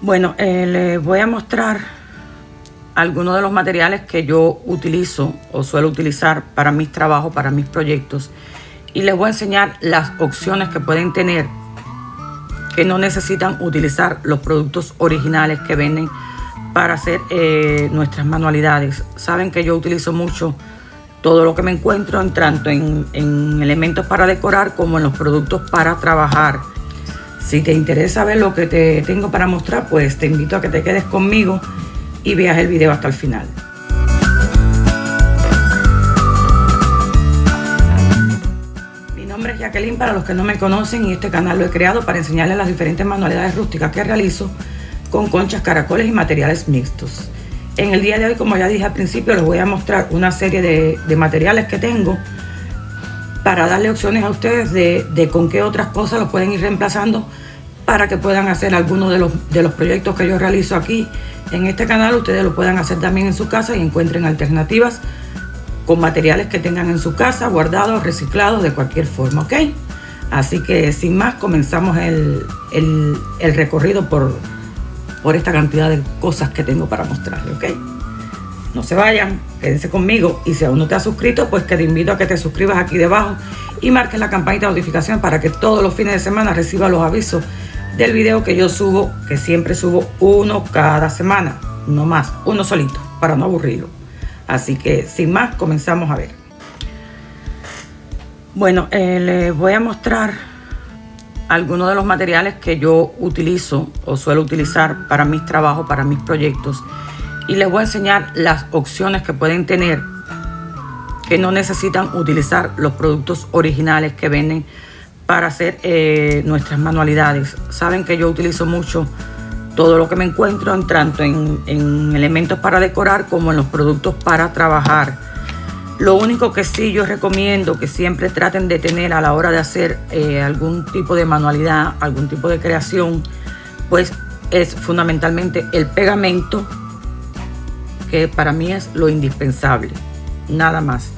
Bueno, les voy a mostrar algunos de los materiales que yo utilizo o suelo utilizar para mis trabajos, para mis proyectos, y les voy a enseñar las opciones que pueden tener que no necesitan utilizar los productos originales que venden para hacer nuestras manualidades. Saben que yo utilizo mucho todo lo que me encuentro tanto en elementos para decorar como en los productos para trabajar. Si te interesa ver lo que te tengo para mostrar, pues te invito a que te quedes conmigo y veas el video hasta el final. Mi nombre es Jacqueline, para los que no me conocen, y este canal lo he creado para enseñarles las diferentes manualidades rústicas que realizo con conchas, caracoles y materiales mixtos. En el día de hoy, como ya dije al principio, les voy a mostrar una serie de materiales que tengo para darle opciones a ustedes de con qué otras cosas los pueden ir reemplazando para que puedan hacer algunos de los proyectos que yo realizo aquí en este canal. Ustedes lo puedan hacer también en su casa y encuentren alternativas con materiales que tengan en su casa, guardados, reciclados, de cualquier forma, ¿ok? Así que sin más, comenzamos el recorrido por esta cantidad de cosas que tengo para mostrarles, ¿ok? No se vayan, quédense conmigo, y si aún no te has suscrito, pues que te invito a que te suscribas aquí debajo y marques la campanita de notificación para que todos los fines de semana recibas los avisos del video que yo subo, que siempre subo uno cada semana, no más, uno solito, para no aburrirlo. Así que sin más, comenzamos a ver. Bueno, les voy a mostrar algunos de los materiales que yo utilizo o suelo utilizar para mis trabajos, para mis proyectos, y les voy a enseñar las opciones que pueden tener que no necesitan utilizar los productos originales que venden para hacer nuestras manualidades. Saben que yo utilizo mucho todo lo que me encuentro tanto en elementos para decorar como en los productos para trabajar. Lo único que sí yo recomiendo que siempre traten de tener a la hora de hacer algún tipo de manualidad, algún tipo de creación, pues es fundamentalmente el pegamento, que para mí es lo indispensable, nada más.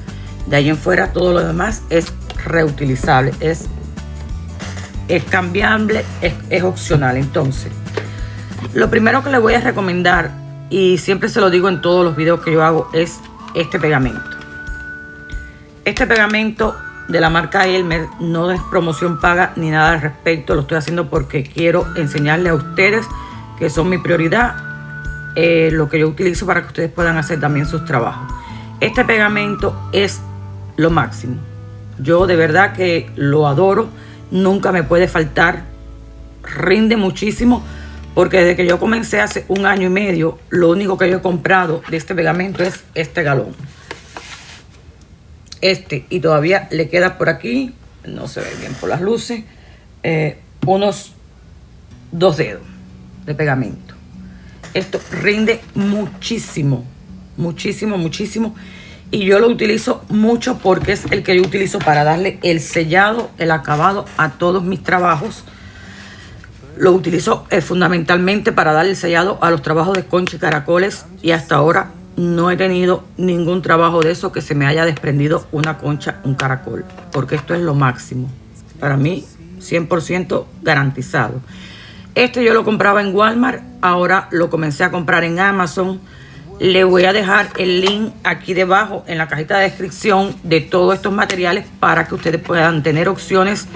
De ahí en fuera todo lo demás es reutilizable, es cambiable, es opcional. Entonces, lo primero que les voy a recomendar, y siempre se lo digo en todos los videos que yo hago, es este pegamento. Este pegamento de la marca Elmer no es promoción paga ni nada al respecto. Lo estoy haciendo porque quiero enseñarles a ustedes, que son mi prioridad, lo que yo utilizo para que ustedes puedan hacer también sus trabajos. Este pegamento es lo máximo. Yo de verdad que lo adoro. Nunca me puede faltar. Rinde muchísimo, porque desde que yo comencé hace 1 año y medio, lo único que yo he comprado de este pegamento es este galón. Y todavía le queda por aquí, no se ve bien por las luces, unos 2 dedos de pegamento. Esto rinde muchísimo, muchísimo, muchísimo. Y yo lo utilizo mucho porque es el que yo utilizo para darle el sellado, el acabado a todos mis trabajos. Lo utilizo fundamentalmente para darle el sellado a los trabajos de concha y caracoles, y hasta ahora no he tenido ningún trabajo de eso que se me haya desprendido una concha, un caracol, porque esto es lo máximo. Para mí, 100% garantizado. Yo lo compraba en Walmart, ahora lo comencé a comprar en Amazon. Le voy a dejar el link aquí debajo en la cajita de descripción de todos estos materiales para que ustedes puedan tener opciones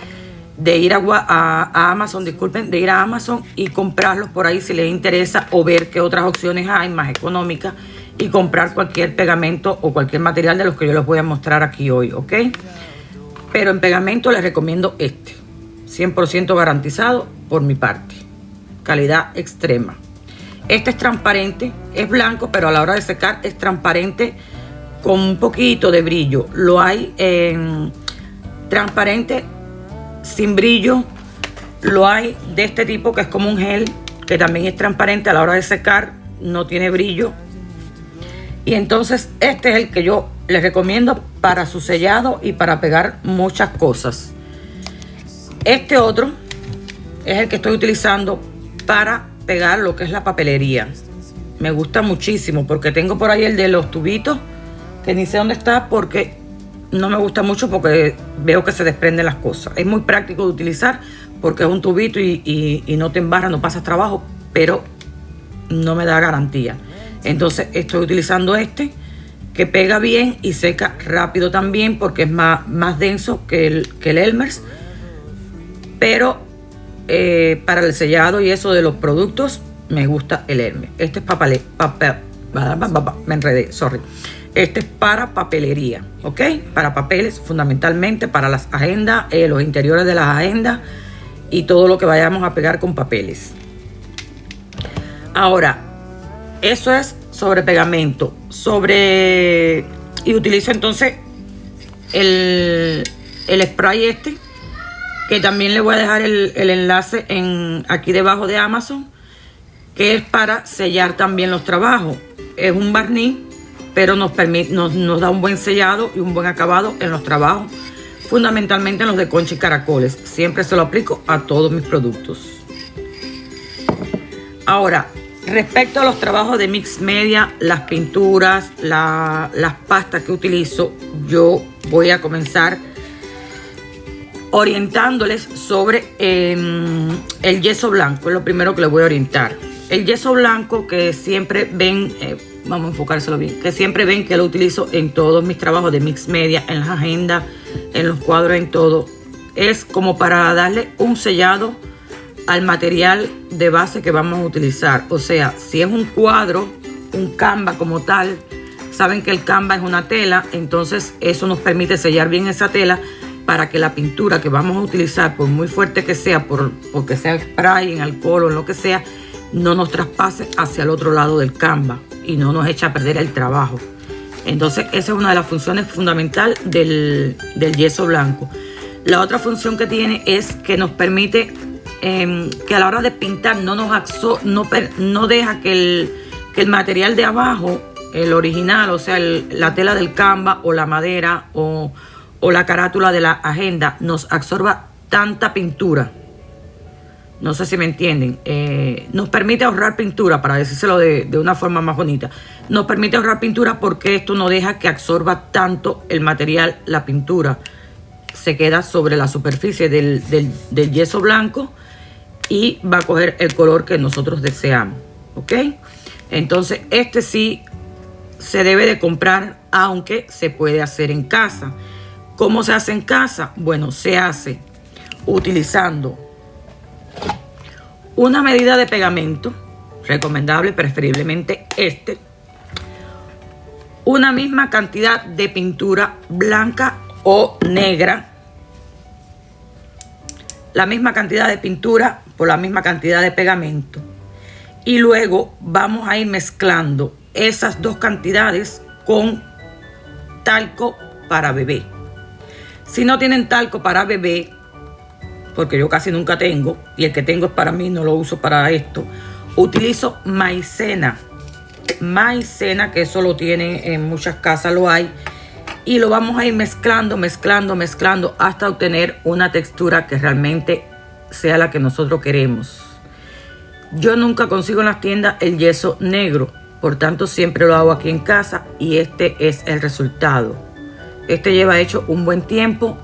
de ir a Amazon, de ir a Amazon y comprarlos por ahí si les interesa, o ver qué otras opciones hay más económicas y comprar cualquier pegamento o cualquier material de los que yo les voy a mostrar aquí hoy, ¿ok? Pero en pegamento les recomiendo 100% garantizado por mi parte. Calidad extrema. Es transparente, es blanco, pero a la hora de secar es transparente con un poquito de brillo. Lo hay en transparente sin brillo. Lo hay de este tipo que es como un gel, que también es transparente, a la hora de secar no tiene brillo. Y entonces este es el que yo les recomiendo para su sellado y para pegar muchas cosas. Este otro es el que estoy utilizando para pegar lo que es la papelería. Me gusta muchísimo porque tengo por ahí el de los tubitos, que ni sé dónde está porque no me gusta mucho, porque veo que se desprenden las cosas. Es muy práctico de utilizar porque es un tubito y no te embarra, no pasas trabajo, pero no me da garantía. Entonces estoy utilizando este, que pega bien y seca rápido también, porque es más denso que el Elmer's. Pero para el sellado y eso de los productos, me gusta el Elmer's. Este es me enredé, sorry. Este es para papelería, ¿ok? Para papeles, fundamentalmente para las agendas, los interiores de las agendas y todo lo que vayamos a pegar con papeles. Ahora, eso es sobre pegamento. Y utilizo entonces el spray este, que también le voy a dejar el enlace aquí debajo de Amazon, que es para sellar también los trabajos. Es un barniz, pero nos da un buen sellado y un buen acabado en los trabajos, fundamentalmente en los de concha y caracoles. Siempre se lo aplico a todos mis productos. Ahora, respecto a los trabajos de mix media, las pinturas, las pastas que utilizo, yo voy a comenzar orientándoles sobre el yeso blanco. Es lo primero que les voy a orientar. El yeso blanco, que siempre ven, vamos a enfocárselo bien, que siempre ven que lo utilizo en todos mis trabajos de mix media, en las agendas, en los cuadros, en todo. Es como para darle un sellado al material de base que vamos a utilizar. O sea, si es un cuadro, un canvas como tal, saben que el canvas es una tela, entonces eso nos permite sellar bien esa tela para que la pintura que vamos a utilizar, por muy fuerte que sea, porque sea spray, en alcohol o en lo que sea, no nos traspase hacia el otro lado del canvas y no nos eche a perder el trabajo. Entonces esa es una de las funciones fundamentales del yeso blanco. La otra función que tiene es que nos permite que a la hora de pintar no deja que el material de abajo, el original, o sea la tela del canvas o la madera o la carátula de la agenda, nos absorba tanta pintura. No sé si me entienden. Nos permite ahorrar pintura, para decírselo de una forma más bonita. Nos permite ahorrar pintura porque esto no deja que absorba tanto el material, la pintura. Se queda sobre la superficie del yeso blanco y va a coger el color que nosotros deseamos. ¿Ok? Entonces este sí se debe de comprar, aunque se puede hacer en casa. ¿Cómo se hace en casa? Bueno, se hace utilizando una medida de pegamento, recomendable preferiblemente una misma cantidad de pintura blanca o negra, la misma cantidad de pintura por la misma cantidad de pegamento, y luego vamos a ir mezclando esas dos cantidades con talco para bebé. Si no tienen talco para bebé, porque yo casi nunca tengo, y el que tengo es para mí, no lo uso para esto, utilizo maicena, que eso lo tienen en muchas casas, lo hay, y lo vamos a ir mezclando hasta obtener una textura que realmente sea la que nosotros queremos. Yo nunca consigo en las tiendas el yeso negro, por tanto siempre lo hago aquí en casa y este es el resultado. Este lleva hecho un buen tiempo.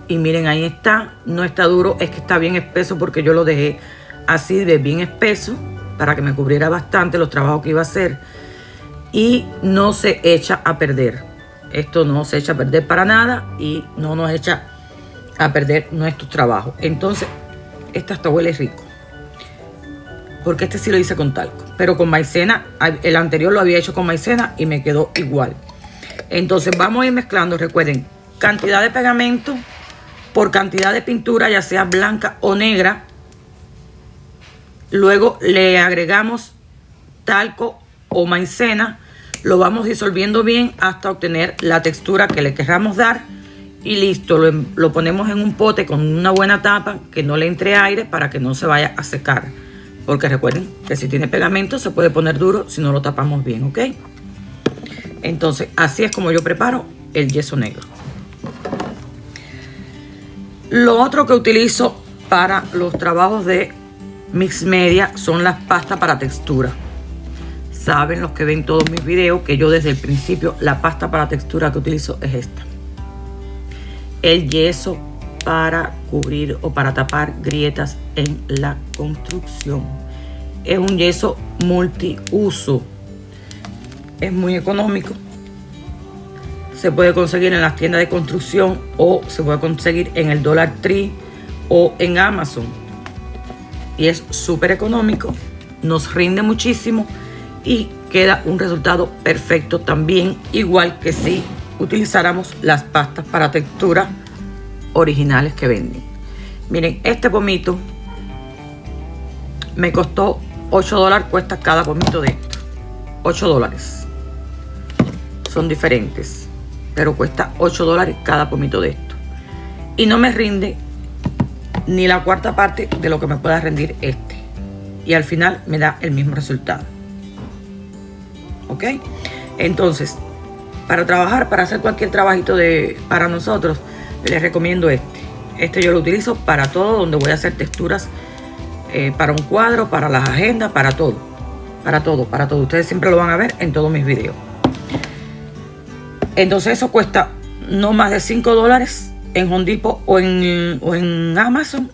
Y miren, ahí está, no está duro, es que está bien espeso porque yo lo dejé así de bien espeso para que me cubriera bastante los trabajos que iba a hacer. Y no se echa a perder. Esto no se echa a perder para nada y no nos echa a perder nuestros trabajos. Entonces, este hasta huele rico. Porque este sí lo hice con talco. Pero con maicena, el anterior lo había hecho con maicena y me quedó igual. Entonces vamos a ir mezclando, recuerden, cantidad de pegamento por cantidad de pintura, ya sea blanca o negra. Luego le agregamos talco o maicena, lo vamos disolviendo bien hasta obtener la textura que le queramos dar y listo. Lo ponemos en un pote con una buena tapa, que no le entre aire para que no se vaya a secar, porque recuerden que si tiene pegamento se puede poner duro si no lo tapamos bien, ¿ok? Entonces así es como yo preparo el yeso negro. Lo otro que utilizo para los trabajos de mix media son las pastas para textura. Saben los que ven todos mis videos que yo desde el principio la pasta para textura que utilizo es esta. El yeso para cubrir o para tapar grietas en la construcción. es un yeso multiuso. Es muy económico. Se puede conseguir en las tiendas de construcción o se puede conseguir en el Dollar Tree o en Amazon. Y es súper económico, nos rinde muchísimo y queda un resultado perfecto también, igual que si utilizáramos las pastas para textura originales que venden. Miren, este pomito me costó $8, cuesta cada pomito de esto. $8. Son diferentes, pero cuesta $8 cada pomito de esto. Y no me rinde ni la cuarta parte de lo que me pueda rendir este. Y al final me da el mismo resultado. ¿Ok? Entonces, para trabajar, para hacer cualquier trabajito para nosotros, les recomiendo este. Este yo lo utilizo para todo, donde voy a hacer texturas, para un cuadro, para las agendas, para todo. Para todo, para todo. Ustedes siempre lo van a ver en todos mis videos. Entonces eso cuesta no más de $5 en Home Depot o en Amazon,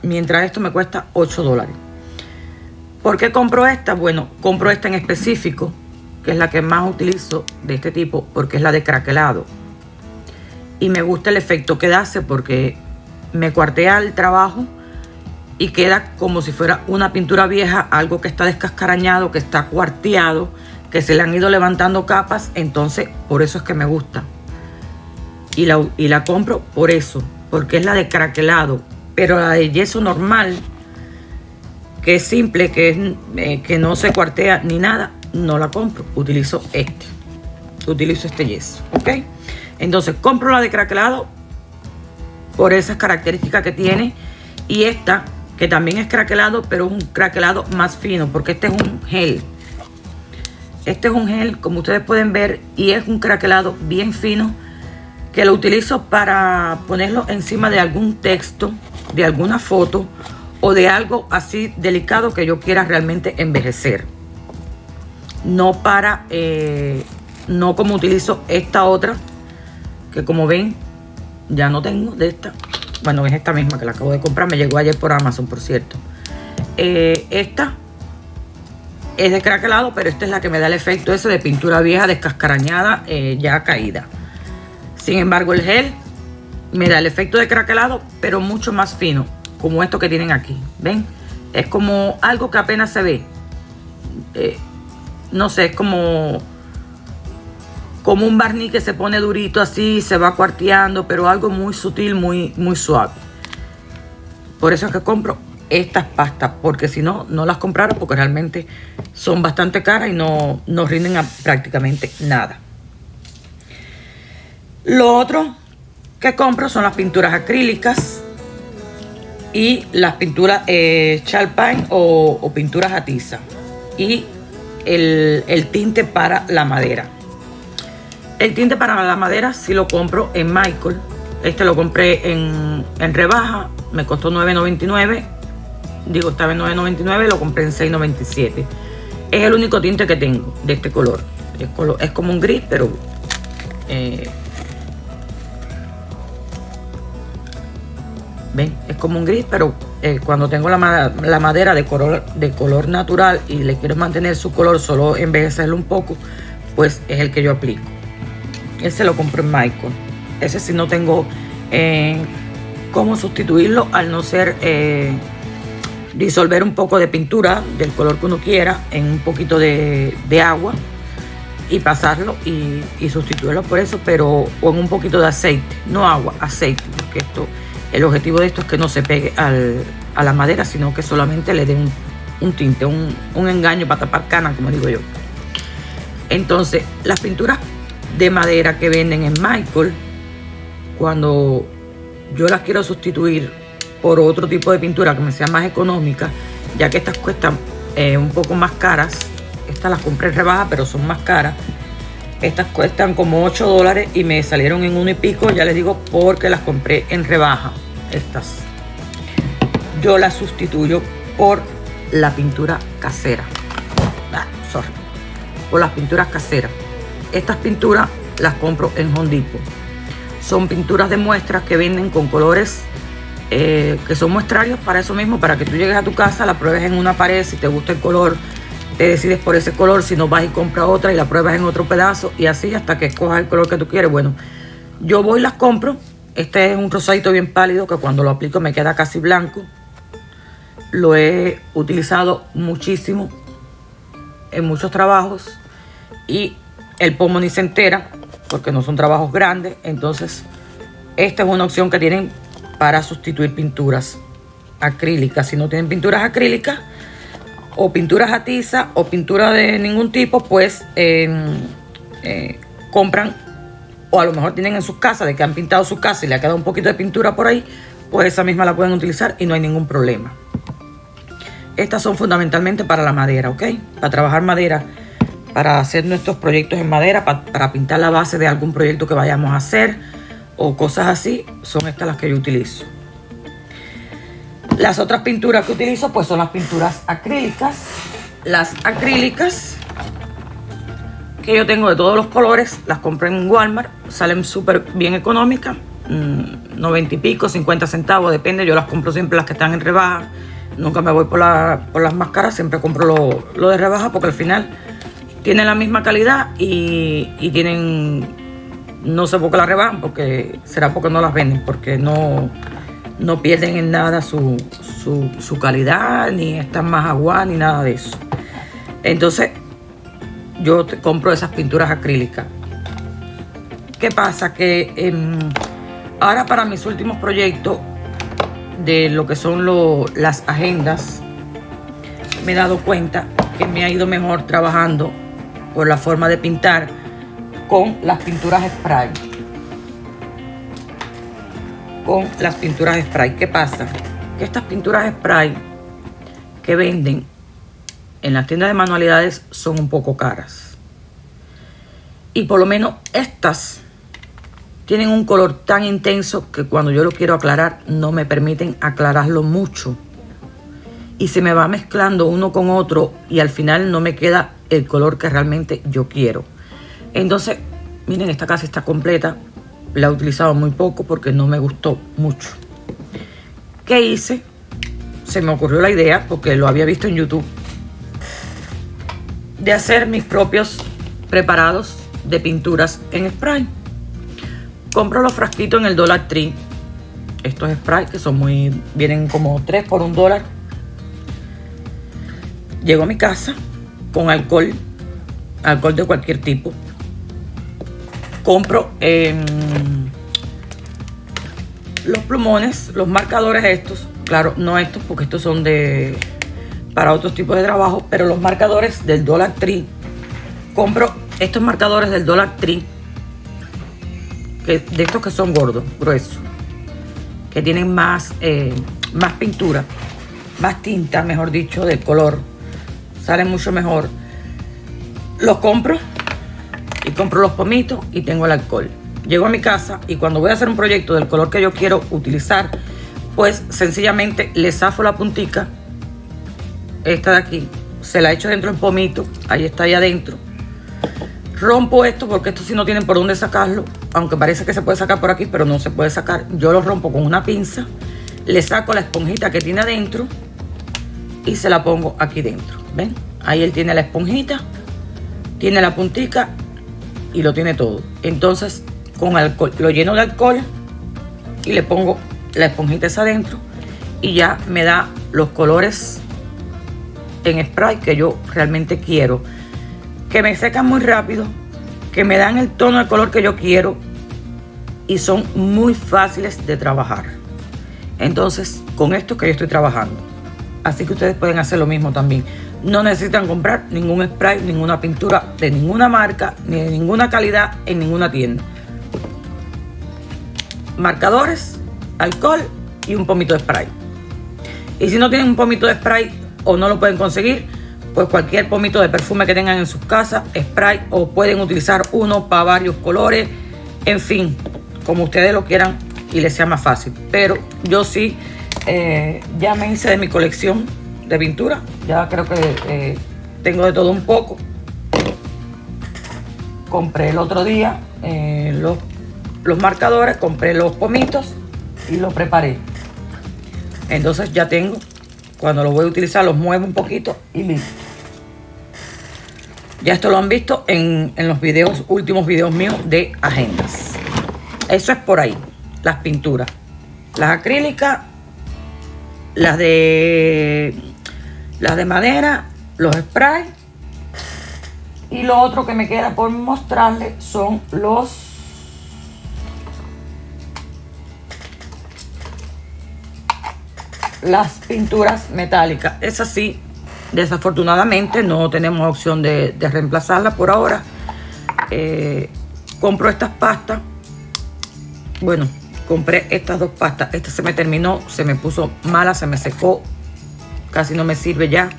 mientras esto me cuesta $8. ¿Por qué compro esta? Bueno, compro esta en específico, que es la que más utilizo de este tipo, porque es la de craquelado. Y me gusta el efecto que hace porque me cuartea el trabajo y queda como si fuera una pintura vieja, algo que está descascarañado, que está cuarteado, que se le han ido levantando capas. Entonces, por eso es que me gusta. Y la compro por eso, porque es la de craquelado. Pero la de yeso normal, que es simple, que no se cuartea ni nada, no la compro. Utilizo este yeso, ¿ok? Entonces compro la de craquelado por esas características que tiene, y esta que también es craquelado, pero es un craquelado más fino, porque este es un gel. Este es un gel, como ustedes pueden ver, y es un craquelado bien fino, que lo utilizo para ponerlo encima de algún texto, de alguna foto o de algo así delicado que yo quiera realmente envejecer. No no como utilizo esta otra, que como ven ya no tengo de esta. Bueno, es esta misma que la acabo de comprar, me llegó ayer por Amazon, por cierto. Esta es de craquelado, pero esta es la que me da el efecto ese de pintura vieja, descascarañada, ya caída. Sin embargo, el gel me da el efecto de craquelado, pero mucho más fino, como esto que tienen aquí. ¿Ven? Es como algo que apenas se ve. No sé, es como un barniz que se pone durito así, se va cuarteando, pero algo muy sutil, muy suave. Por eso es que compro estas pastas, porque si no, no las compraron, porque realmente son bastante caras y no rinden a prácticamente nada. Lo otro que compro son las pinturas acrílicas y las pinturas chalk paint o pinturas a tiza, y el tinte para la madera. El tinte para la madera sí lo compro en Michael. Este lo compré en rebaja, me costó $9.99. Digo, estaba en $9.99, lo compré en $6.97. Es el único tinte que tengo de este color. Es como un gris, pero ven, es como un gris, pero cuando tengo la madera de color natural y le quiero mantener su color, solo envejecerlo un poco, pues es el que yo aplico. Ese lo compré en Michael. Ese sí no tengo cómo sustituirlo, al no ser disolver un poco de pintura del color que uno quiera en un poquito de agua y pasarlo y sustituirlo por eso, pero o en un poquito de aceite, no agua, aceite, porque el objetivo de esto es que no se pegue a la madera, sino que solamente le dé un tinte, un engaño para tapar canas, como digo yo. Entonces, las pinturas de madera que venden en Michael, cuando yo las quiero sustituir por otro tipo de pintura que me sea más económica, ya que estas cuestan un poco más caras. Estas las compré en rebaja, pero son más caras. Estas cuestan como $8 y me salieron en $1 y pico, ya les digo, porque las compré en rebaja. Estas yo las sustituyo por la pintura casera. Por las pinturas caseras. Estas pinturas las compro en Home Depot. Son pinturas de muestras que venden con colores que son muestrarios para eso mismo, para que tú llegues a tu casa, la pruebes en una pared, si te gusta el color, te decides por ese color, si no vas y compras otra y la pruebas en otro pedazo y así hasta que escojas el color que tú quieres. Bueno, yo voy y las compro. Este es un rosadito bien pálido que cuando lo aplico me queda casi blanco. Lo he utilizado muchísimo en muchos trabajos y el pomo ni se entera porque no son trabajos grandes. Entonces esta es una opción que tienen para sustituir pinturas acrílicas. Si no tienen pinturas acrílicas o pinturas a tiza o pintura de ningún tipo, pues compran, o a lo mejor tienen en sus casas de que han pintado su casa y le ha quedado un poquito de pintura por ahí, pues esa misma la pueden utilizar y no hay ningún problema. Estas son fundamentalmente para la madera, ¿ok? Para trabajar madera, para hacer nuestros proyectos en madera, para pintar la base de algún proyecto que vayamos a hacer o cosas así, son estas las que yo utilizo. Las otras pinturas que utilizo pues son las pinturas acrílicas. Las acrílicas que yo tengo de todos los colores, las compré en Walmart, salen súper bien económicas, 90 y pico, 50 centavos, depende. Yo las compro siempre las que están en rebaja, nunca me voy por las más caras, siempre compro lo de rebaja porque al final tienen la misma calidad y tienen, no sé por qué las rebajan, porque será porque no las venden, porque no pierden en nada su calidad, ni están más aguadas, ni nada de eso. Entonces yo compro esas pinturas acrílicas. ¿Qué pasa? Que ahora para mis últimos proyectos de lo que son las agendas, me he dado cuenta que me ha ido mejor trabajando por la forma de pintar con las pinturas spray. Con las pinturas spray. ¿Qué pasa? Que estas pinturas spray que venden en las tiendas de manualidades son un poco caras. Y por lo menos estas tienen un color tan intenso que cuando yo lo quiero aclarar no me permiten aclararlo mucho. Y se me va mezclando uno con otro y al final no me queda el color que realmente yo quiero. Entonces, miren, esta casa está completa. La he utilizado muy poco porque no me gustó mucho. ¿Qué hice? Se me ocurrió la idea, porque lo había visto en YouTube, de hacer mis propios preparados de pinturas en spray. Compro los frasquitos en el Dollar Tree. Estos spray que son vienen como 3 por $1. Llego a mi casa con alcohol de cualquier tipo. Compro los plumones, los marcadores estos. Claro, no estos porque estos son para otros tipos de trabajo, pero los marcadores del Dollar Tree. Compro estos marcadores del Dollar Tree, de estos que son gordos, gruesos, que tienen más pintura, más tinta, mejor dicho, del color. Salen mucho mejor. Los compro y compro los pomitos y tengo el alcohol. Llego a mi casa y cuando voy a hacer un proyecto del color que yo quiero utilizar, pues sencillamente le zafo la puntica, esta de aquí, se la echo dentro del pomito, ahí está ahí adentro. Rompo esto porque esto sí no tienen por dónde sacarlo, aunque parece que se puede sacar por aquí, pero no se puede sacar. Yo lo rompo con una pinza, le saco la esponjita que tiene adentro y se la pongo aquí dentro. ¿Ven? Ahí él tiene la esponjita, tiene la puntica y lo tiene todo. Entonces con alcohol, lo lleno de alcohol y le pongo la esponjita esa adentro y ya me da los colores en spray que yo realmente quiero, que me secan muy rápido, que me dan el tono de color que yo quiero y son muy fáciles de trabajar. Entonces con esto que yo estoy trabajando, así que ustedes pueden hacer lo mismo también. No necesitan comprar ningún spray, ninguna pintura de ninguna marca ni de ninguna calidad en ninguna tienda. Marcadores, alcohol y un pomito de spray. Y si no tienen un pomito de spray o no lo pueden conseguir, pues cualquier pomito de perfume que tengan en sus casas, spray, o pueden utilizar uno para varios colores, en fin, como ustedes lo quieran y les sea más fácil. Pero yo sí ya me hice de mi colección de pintura, ya creo que tengo de todo un poco. Compré el otro día los marcadores, compré los pomitos y los preparé. Entonces ya tengo, cuando lo voy a utilizar, los muevo un poquito y listo. Ya esto lo han visto en los videos, últimos videos míos de agendas. Eso es por ahí, las pinturas. Las acrílicas, las de madera, los sprays. Y lo otro que me queda por mostrarles son las pinturas metálicas. Esas sí, desafortunadamente no tenemos opción de reemplazarlas por ahora. Compro estas pastas. Bueno, compré estas dos pastas. Esta se me terminó, se me puso mala, se me secó, casi no me sirve ya.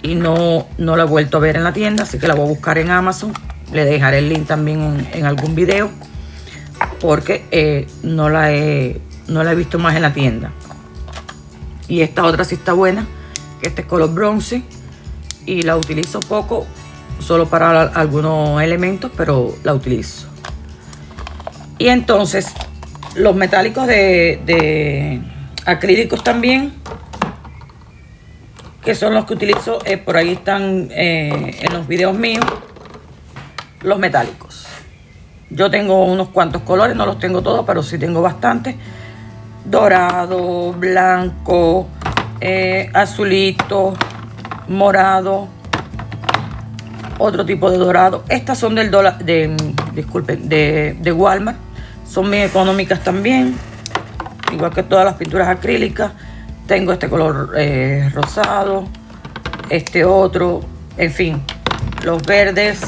Y no la he vuelto a ver en la tienda, así que la voy a buscar en Amazon. Le dejaré el link también en algún video, porque no la he visto más en la tienda. Y esta otra sí está buena, que este es color bronce, y la utilizo poco, solo para algunos elementos, pero la utilizo. Y entonces los metálicos de acrílicos también, que son los que utilizo, por ahí están en los videos míos, los metálicos. Yo tengo unos cuantos colores, no los tengo todos, pero sí tengo bastantes. Dorado, blanco, azulito, morado, otro tipo de dorado. Estas son del de Walmart. Son muy económicas también, igual que todas las pinturas acrílicas. Tengo este color rosado, este otro, en fin, los verdes,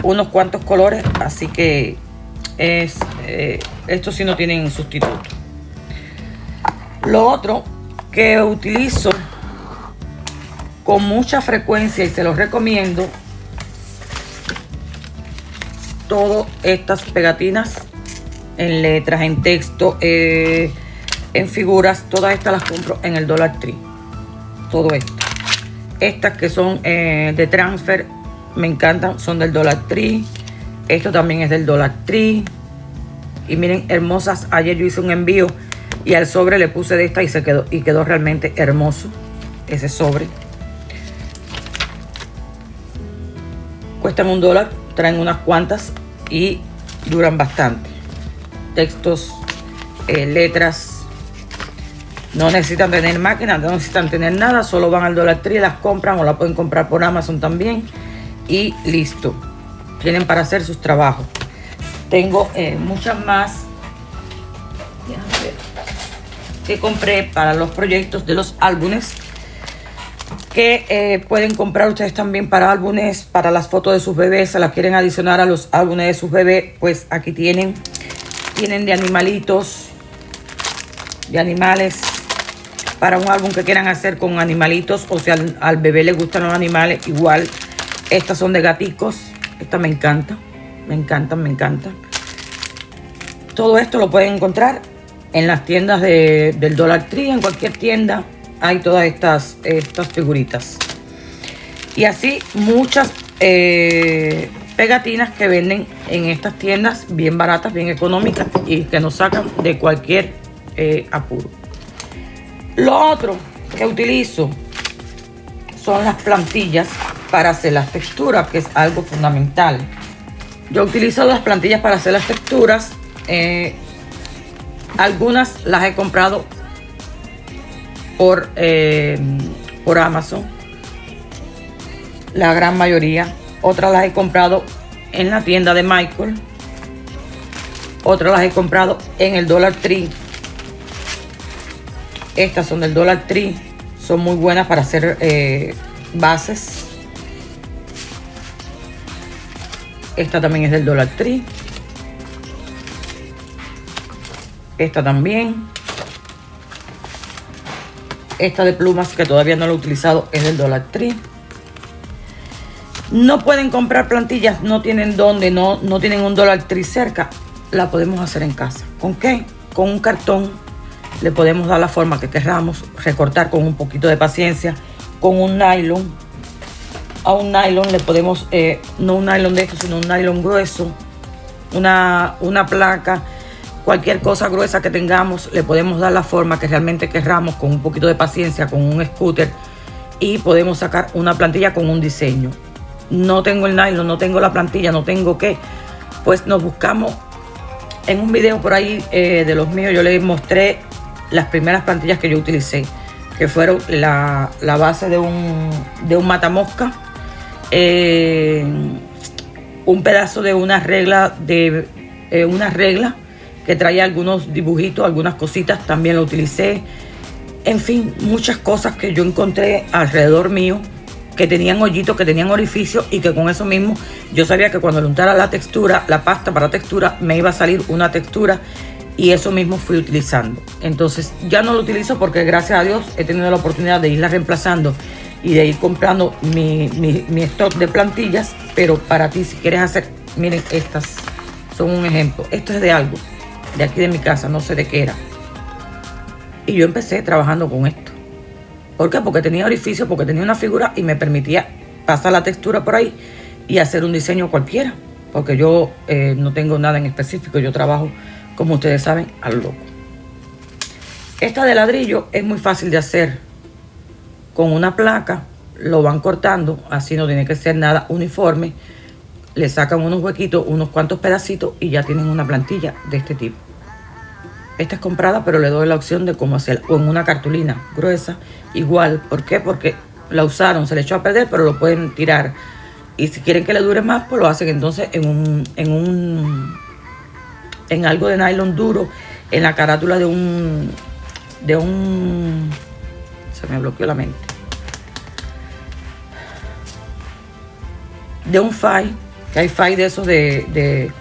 unos cuantos colores, así que estos sí no tienen sustituto. Lo otro que utilizo con mucha frecuencia y se los recomiendo, todas estas pegatinas en letras, en texto, en figuras, todas estas las compro en el Dollar Tree. Todo esto. Estas que son de transfer, me encantan, son del Dollar Tree. Esto también es del Dollar Tree. Y miren, hermosas. Ayer yo hice un envío y al sobre le puse de esta y quedó realmente hermoso ese sobre. Cuestan $1, traen unas cuantas y duran bastante. Textos, letras. No necesitan tener máquina, no necesitan tener nada, solo van al Dollar Tree, las compran o la pueden comprar por Amazon también y listo. Tienen para hacer sus trabajos. Tengo muchas más que compré para los proyectos de los álbumes, que pueden comprar ustedes también para álbumes, para las fotos de sus bebés. Se las quieren adicionar a los álbumes de sus bebés, pues aquí tienen de animalitos, de animales, para un álbum que quieran hacer con animalitos, o sea, al bebé le gustan los animales, igual. Estas son de gaticos. Esta me encanta, me encantan, me encantan. Todo esto lo pueden encontrar en las tiendas del Dollar Tree. En cualquier tienda hay todas estas figuritas. Y así muchas pegatinas que venden en estas tiendas, bien baratas, bien económicas, y que nos sacan de cualquier apuro. Lo otro que utilizo son las plantillas para hacer las texturas, que es algo fundamental. Yo utilizo las plantillas para hacer las texturas. Algunas las he comprado por Amazon, la gran mayoría. Otras las he comprado en la tienda de Michael. Otras las he comprado en el Dollar Tree. Estas son del Dollar Tree. Son muy buenas para hacer bases. Esta también es del Dollar Tree. Esta también. Esta de plumas, que todavía no la he utilizado, es del Dollar Tree. No pueden comprar plantillas, no tienen dónde, no tienen un Dollar Tree cerca. La podemos hacer en casa. ¿Con qué? Con un cartón. Le podemos dar la forma que queramos, recortar con un poquito de paciencia, con un nylon. A un nylon le podemos, no un nylon de esto, sino un nylon grueso, una placa, cualquier cosa gruesa que tengamos, le podemos dar la forma que realmente querramos con un poquito de paciencia, con un scooter, y podemos sacar una plantilla con un diseño. No tengo el nylon, no tengo la plantilla, no tengo qué, pues nos buscamos. En un video por ahí de los míos yo les mostré las primeras plantillas que yo utilicé, que fueron la base de un matamosca, un pedazo de una regla que traía algunos dibujitos, algunas cositas, también lo utilicé. En fin, muchas cosas que yo encontré alrededor mío, que tenían hoyitos, que tenían orificios, y que con eso mismo yo sabía que cuando le untara la textura, la pasta para textura, me iba a salir una textura, y eso mismo fui utilizando. Entonces ya no lo utilizo porque gracias a Dios he tenido la oportunidad de irla reemplazando y de ir comprando mi stock de plantillas. Pero para ti, si quieres hacer, miren, estas son un ejemplo. Esto es de algo de aquí de mi casa, no sé de qué era, y yo empecé trabajando con esto. ¿Por qué? Porque tenía orificio, porque tenía una figura y me permitía pasar la textura por ahí y hacer un diseño cualquiera, porque yo no tengo nada en específico, yo trabajo, como ustedes saben, al loco. Esta de ladrillo es muy fácil de hacer. Con una placa lo van cortando, así no tiene que ser nada uniforme. Le sacan unos huequitos, unos cuantos pedacitos, y ya tienen una plantilla de este tipo. Esta es comprada, pero le doy la opción de cómo hacerla, o en una cartulina gruesa, igual. ¿Por qué? Porque la usaron, se le echó a perder, pero lo pueden tirar. Y si quieren que le dure más, pues lo hacen entonces en algo de nylon duro, en la carátula de un se me bloqueó la mente, de un file, que hay file de esos de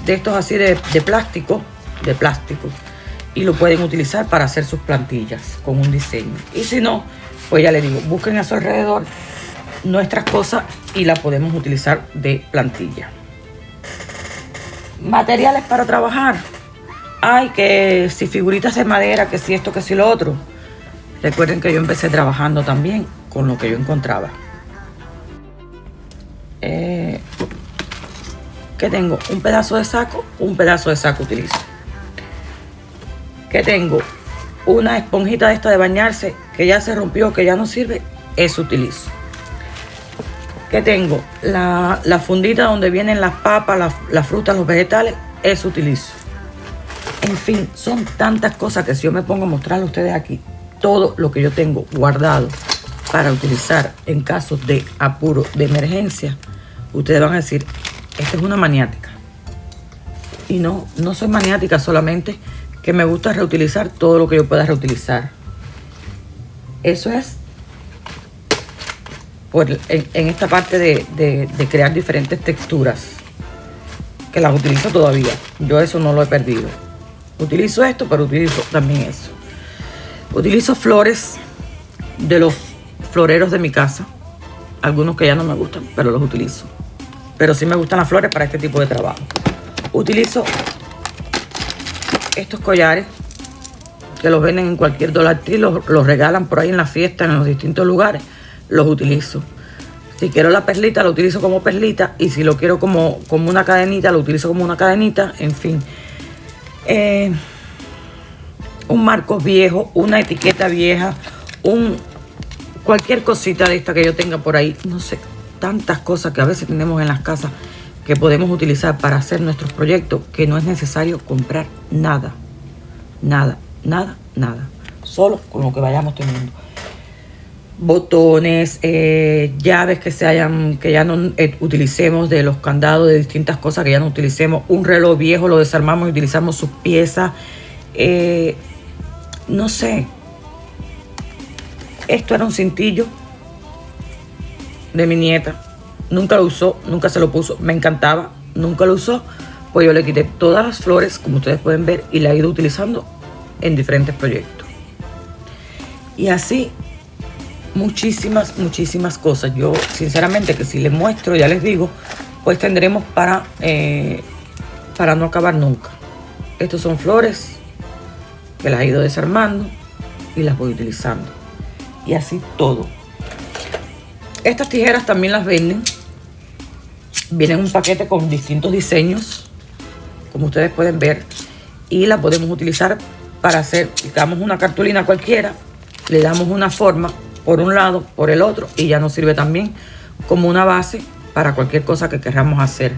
estos así de plástico, y lo pueden utilizar para hacer sus plantillas con un diseño. Y si no, pues ya les digo, busquen a su alrededor nuestras cosas y las podemos utilizar de plantilla. Materiales para trabajar. Ay, que si figuritas de madera, que si esto, que si lo otro. Recuerden que yo empecé trabajando también con lo que yo encontraba. Que tengo un pedazo de saco utilizo. Que tengo una esponjita de esta de bañarse que ya se rompió, que ya no sirve, eso utilizo. Que tengo la fundita donde vienen las papas, las frutas, los vegetales, eso utilizo. En fin, son tantas cosas que si yo me pongo a mostrarle a ustedes aquí todo lo que yo tengo guardado para utilizar en casos de apuro, de emergencia, ustedes van a decir, esta es una maniática. Y no soy maniática, solamente que me gusta reutilizar todo lo que yo pueda reutilizar. Eso es en esta parte de crear diferentes texturas, que las utilizo todavía. Yo eso no lo he perdido. Utilizo esto, pero utilizo también eso. Utilizo flores de los floreros de mi casa. Algunos que ya no me gustan, pero los utilizo. Pero sí me gustan las flores para este tipo de trabajo. Utilizo estos collares que los venden en cualquier Dollar Tree, los regalan por ahí en las fiestas, en los distintos lugares. Los utilizo. Si quiero la perlita, la utilizo como perlita. Y si lo quiero como una cadenita, lo utilizo como una cadenita. En fin. Un marco viejo, una etiqueta vieja, cualquier cosita de esta que yo tenga por ahí. No sé, tantas cosas que a veces tenemos en las casas que podemos utilizar para hacer nuestros proyectos, que no es necesario comprar nada. Nada. Solo con lo que vayamos teniendo. Botones, llaves que ya no utilicemos, de los candados, de distintas cosas que ya no utilicemos. Un reloj viejo lo desarmamos y utilizamos sus piezas. No sé. Esto era un cintillo de mi nieta. Nunca lo usó, nunca se lo puso. Me encantaba, nunca lo usó. Pues yo le quité todas las flores, como ustedes pueden ver, y la he ido utilizando en diferentes proyectos. Y así muchísimas cosas. Yo sinceramente que si les muestro, ya les digo, pues tendremos para no acabar nunca. Estos son flores que las he ido desarmando y las voy utilizando. Y así todo. Estas tijeras también las venden. Vienen un paquete con distintos diseños, como ustedes pueden ver, y la podemos utilizar para hacer, digamos, una cartulina cualquiera, le damos una forma por un lado, por el otro, y ya nos sirve también como una base para cualquier cosa que queramos hacer.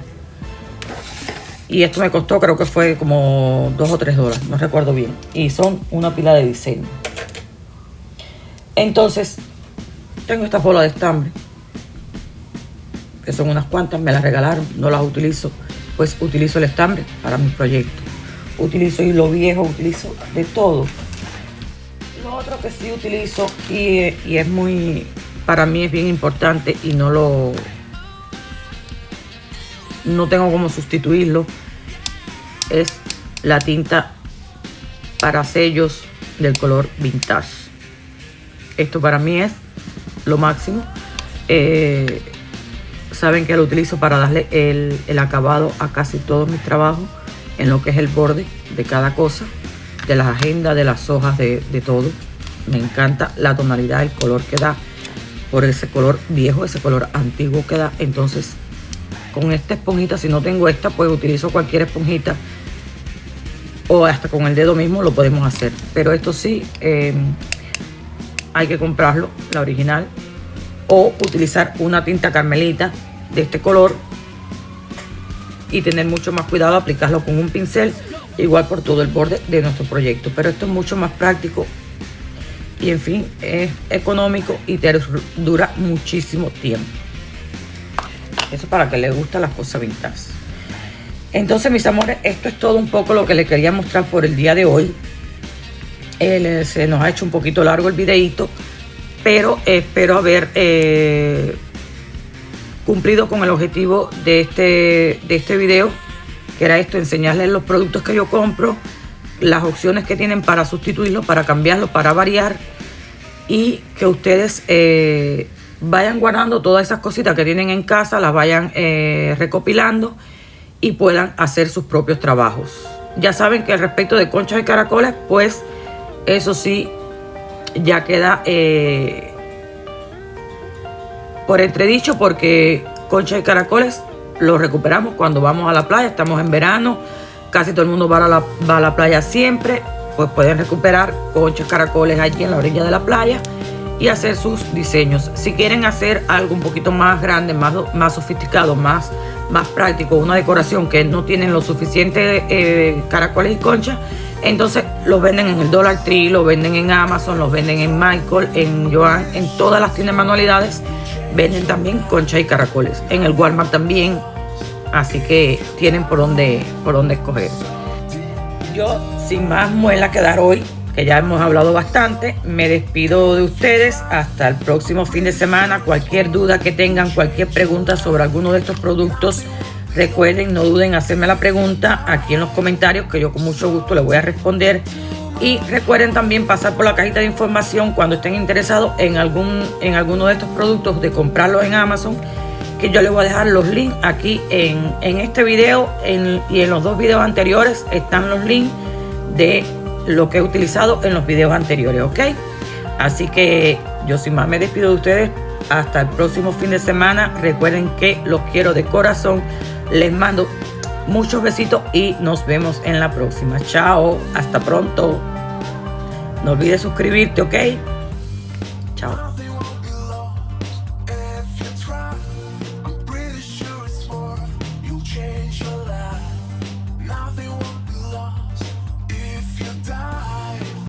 Y esto me costó, creo que fue como $2 o $3, no recuerdo bien, y son una pila de diseño. Entonces tengo estas bolas de estambre, que son unas cuantas, me las regalaron, no las utilizo, pues utilizo el estambre para mis proyectos. Utilizo hilo viejo, utilizo de todo. Lo otro que sí utilizo y es muy, para mí es bien importante y no tengo cómo sustituirlo, es la tinta para sellos del color vintage. Esto para mí es lo máximo. Saben que lo utilizo para darle el acabado a casi todos mis trabajos, en lo que es el borde de cada cosa, de las agendas, de las hojas, de todo. Me encanta la tonalidad, el color que da, por ese color viejo, ese color antiguo que da. Entonces, con esta esponjita, si no tengo esta, pues utilizo cualquier esponjita, o hasta con el dedo mismo lo podemos hacer. Pero esto sí, hay que comprarlo, la original, o utilizar una tinta carmelita de este color y tener mucho más cuidado, aplicarlo con un pincel, igual por todo el borde de nuestro proyecto. Pero esto es mucho más práctico y, en fin, es económico y te dura muchísimo tiempo. Eso para que les gustan las cosas vintage. Entonces, mis amores, esto es todo un poco lo que les quería mostrar por el día de hoy. Se nos ha hecho un poquito largo el videito, pero espero haber cumplido con el objetivo de este video, que era esto: enseñarles los productos que yo compro, las opciones que tienen para sustituirlos, para cambiarlos, para variar, y que ustedes vayan guardando todas esas cositas que tienen en casa, las vayan recopilando y puedan hacer sus propios trabajos. Ya saben que al respecto de conchas y caracoles, pues eso sí ya queda por entredicho, porque conchas y caracoles los recuperamos cuando vamos a la playa. Estamos en verano, casi todo el mundo va a la playa siempre, pues pueden recuperar conchas, caracoles allí en la orilla de la playa y hacer sus diseños. Si quieren hacer algo un poquito más grande, más sofisticado, más práctico, una decoración que no tienen lo suficiente caracoles y conchas, entonces los venden en el Dollar Tree, los venden en Amazon, los venden en Michael, en Joann, en todas las tiendas de manualidades venden también conchas y caracoles, en el Walmart también, así que tienen por dónde escoger. Yo, sin más muela que dar hoy, que ya hemos hablado bastante, me despido de ustedes hasta el próximo fin de semana. Cualquier duda que tengan, cualquier pregunta sobre alguno de estos productos, recuerden, no duden en hacerme la pregunta aquí en los comentarios, que yo con mucho gusto les voy a responder. Y recuerden también pasar por la cajita de información cuando estén interesados en alguno de estos productos, de comprarlos en Amazon, que yo les voy a dejar los links aquí en este video y en los dos videos anteriores están los links de lo que he utilizado en los videos anteriores, ¿ok? Así que yo sin más me despido de ustedes hasta el próximo fin de semana. Recuerden que los quiero de corazón, les mando muchos besitos y nos vemos en la próxima. Chao, hasta pronto. No olvides suscribirte, ¿ok? Chao.